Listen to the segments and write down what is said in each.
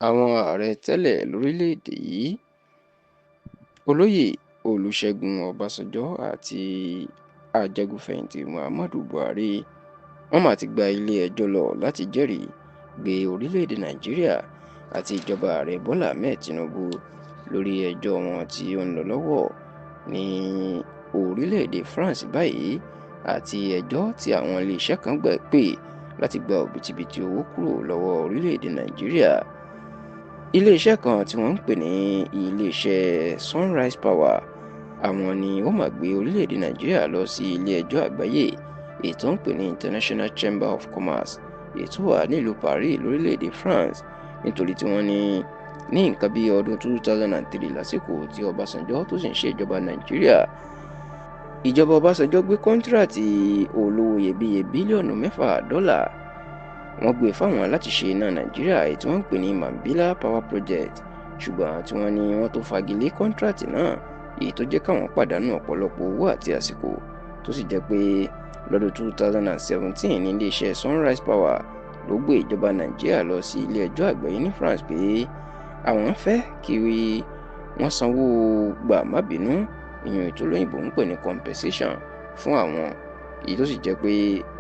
Àwọn ààrẹ tẹ́lẹ̀ lórílẹ̀‐èdè yìí olóyè olùṣègùn ọbásanjọ́ àti ajagunfẹ̀yìntì muhammadu buhari wọ́n mà ti gba ilé-ẹjọ́ lọ láti jẹ́rìí gbé orílẹ̀‐èdè nàìjíríà àti ìjọba ààrẹ bọ́lá ahmed tinubu lórí ẹjọ́ wọn tí ó ń lọ lọ́wọ́ ní orílẹ̀‐èdè france báyìí àti ẹjọ́ tí àwọn iléeṣẹ́ kan pè láti gba òbítíbitì owó kúrò lọ́wọ́ orílẹ̀‐èdè nàìjíríà. Iléeṣẹ́ kan tí wọ́n ń pè ní iléeṣẹ́ Sunrise Power àwọn ni ó máa gbé orílẹ̀‐èdè nàìjíríà lọ sí ilé-ẹjọ́ àgbáyé èyí tó ń pè ní International Chamber of Commerce èyí tó wà nílùú Paris lórílẹ̀‐èdè France nítorí tí wọ́n ní nǹkan bí ọdún 2003 lásìkò tí ọbásanjọ́ tó sì ń ṣèjọba nàìjíríà. Ìjọba ọbásanjọ́ gbé kọ́ńtíráàtì olówó iyebíye bílíọ̀nù $6 wọ́n gbé fáwọn láti ṣe iná nàìjíríà èyí tí wọ́n ń pè ní Mambila Power Project ṣùgbọ́n tí wọ́n ní wọ́n tó fagilé kọ́ńtíráàtì náà èyí tó jẹ́ káwọn pàdánù ọ̀pọ̀lọpọ̀ owó àti àsìkò tó sì jẹ́ pé lọ́dún 2017 ní iléeṣẹ́ Sunrise Power ló gbé ìjọba nàìjíríà lọ sí ilé-ẹjọ́ àgbáyé ní France pé àwọn fẹ́ kí wọ́n sanwó gbà-má-bínú ìyẹn ètò olóyìnbó ń pè ní compensation fún àwọn èyí tó sì jẹ́ pé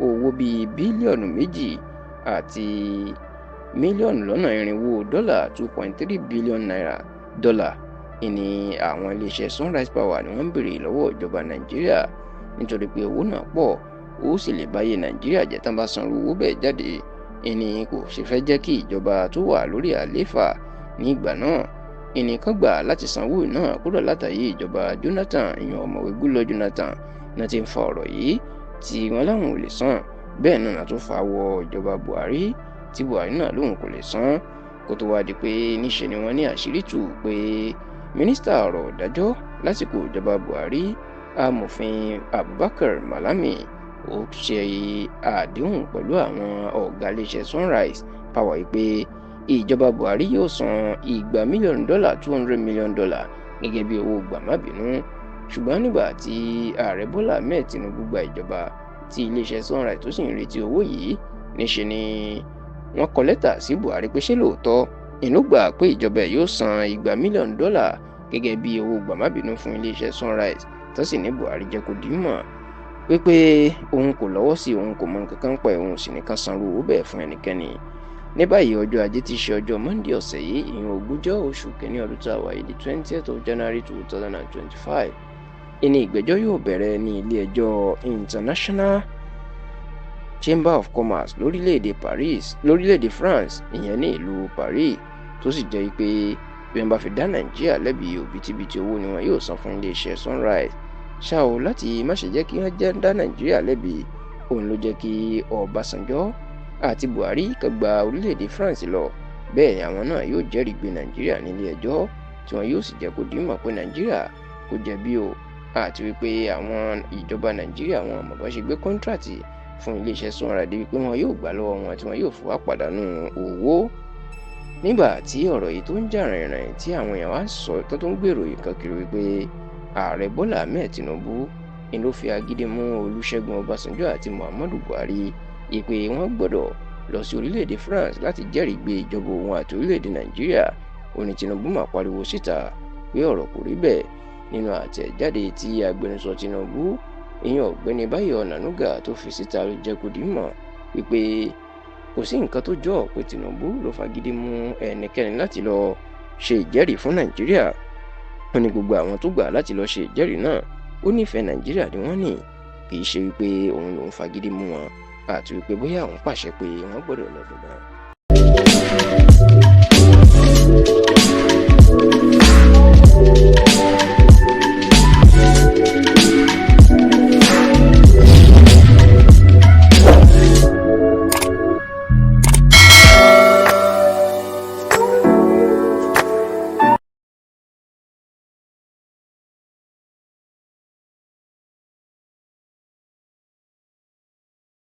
owó bíi bílíọ̀nù 2 àti mílíọ̀nù lọ́nà irinwó dọ́là $2.3 billion dọ́là ìní àwọn iléeṣẹ́ Sunrise Power ni wọ́n ń béèrè lọ́wọ́ ìjọba nàìjíríà nítorí pé owó náà pọ̀ ó sì lè báyé nàìjíríà jẹ́ tán bá sanwó owó bẹ́ẹ̀ jáde ìní kò sì fẹ́ jẹ́ kí ìjọba tó wà lórí àlééfà ní ìgbà náà ìnìkan gbà láti sanwó náà kúrò látàyè ìjọba Jonathan ìyẹn ọ̀mọ̀wé Goodluck Jonathan náà ti ń fa ọ̀rọ̀ yìí tí wọ́n láwọn ò lè san bẹ́ẹ̀ náà tó fa wọ ìjọba Buhari tí Buhari náà lóun kò lè san kó tó wá di pé níṣe ni wọ́n ní àṣírí tú pé mínísítà ọ̀rọ̀ ìdájọ́ lásìkò ìjọba Buhari amòfin Abubakar Malami ó ṣe àdéhùn pẹ̀lú àwọn ọ̀gá iléeṣẹ́ Sunrise Power yìí pé ìjọba Buhari yóò san $200 million gẹ́gẹ́ bí owó gbà-má-bínú ṣùgbọ́n nígbà tí ààrẹ Bọ́lá Ahmed Tinubu gba ìjọba tí iléeṣẹ́ Sunrise tó sì ń retí owó yìí níṣe ni wọ́n kọ lẹ́tà sí Buhari pé ṣé lóòótọ́ inú gbà pé ìjọba yóò san $200 million gẹ́gẹ́ bí owó gbà-má-bínú fún iléeṣẹ́ Sunrise tó sì ní Buhari jẹ́ kó di mọ̀ pé òun kò lọ́wọ́ sí òun kò mọ nǹkan kan pa òun sì nìkan sanwó owó bẹ́ẹ̀ fún ẹnikẹ́ni. Ní báyìí ọjọ́ ajé tí í ṣe ọjọ́ Monday ọ̀sẹ̀ yìí ìyẹn 20 oṣù kìíní ọdún tá a wà yìí di 20th of January 2025 ìní ìgbẹ́jọ́ yóò bẹ̀rẹ̀ ní ilé-ẹjọ́ International Chamber of Commerce lórílẹ̀‐èdè France ìyẹn ní ìlú Paris tó sì jẹ́ pé bí wọ́n bá fi dá Nàìjíríà lẹ́bi òbítíbitì owó ni wọn yóò san fún iléeṣẹ́ Sunrise ṣá o láti má ṣe jẹ́ kí wọ́n dá Nàìjíríà lẹ́bi òun ló jẹ́ kí Ọbásanjọ́ àti Buhari kan gba orílẹ̀‐èdè France lọ bẹ́ẹ̀ ni àwọn náà yóò jẹ́rìí gbé Nàìjíríà nílé ẹjọ́ tí wọn yóò sì jẹ́ kó di mọ̀ pé Nàìjíríà kò jẹ̀bi o àti wípé àwọn ìjọba Nàìjíríà wọn àmọ́ bá ṣe gbé kọ́ńtíráàtì fún iléeṣẹ́ Sunrise débi pé wọn yóò gbà lọ́wọ́ wọn tí wọn yóò fún wa pàdánù owó. Nígbà tí ọ̀rọ̀ yìí tó ń jà rìnrìn tí àwọn èèyàn wá sọ tó ń gbèrò ìkan kiri wípé ààrẹ Bọ́lá Ahmed Tinubu ni ló fi agídí mú Olúṣẹ́gun Ọbásanjọ́ àti Muhammadu Buhari ìpè wọ́n gbọ́dọ̀ lọ sí orílẹ̀-èdè France láti jẹ́rìí gbé ìjọba òun àti orílẹ̀-èdè Nàìjíríà òní Tinubu máa pariwo síta pé ọ̀rọ̀ kò rí bẹ́ẹ̀ nínú àtẹ̀jáde tí agbẹnusọ Tinubu ìyẹn ọ̀gbẹ́ni Báyọ̀ Ọ̀nànúgà tó fi síta ló jẹ́ kó di mọ̀ wípé kò sí nǹkan tó jọ pé Tinubu ló fagídí mú ẹnikẹ́ni láti lọ ṣe ìjẹ́rìí fún Nàìjíríà ó ní gbogbo àwọn tó gbà láti lọ ṣe ìjẹ́rìí náà ó nífẹ̀ẹ́ Nàìjíríà ni wọ́n ní kì í ṣe wípé òun lòún fagídí mú wọn àti wípé bóyá òun pàṣẹ pé wọ́n gbọ́dọ̀ lọ dùn náà.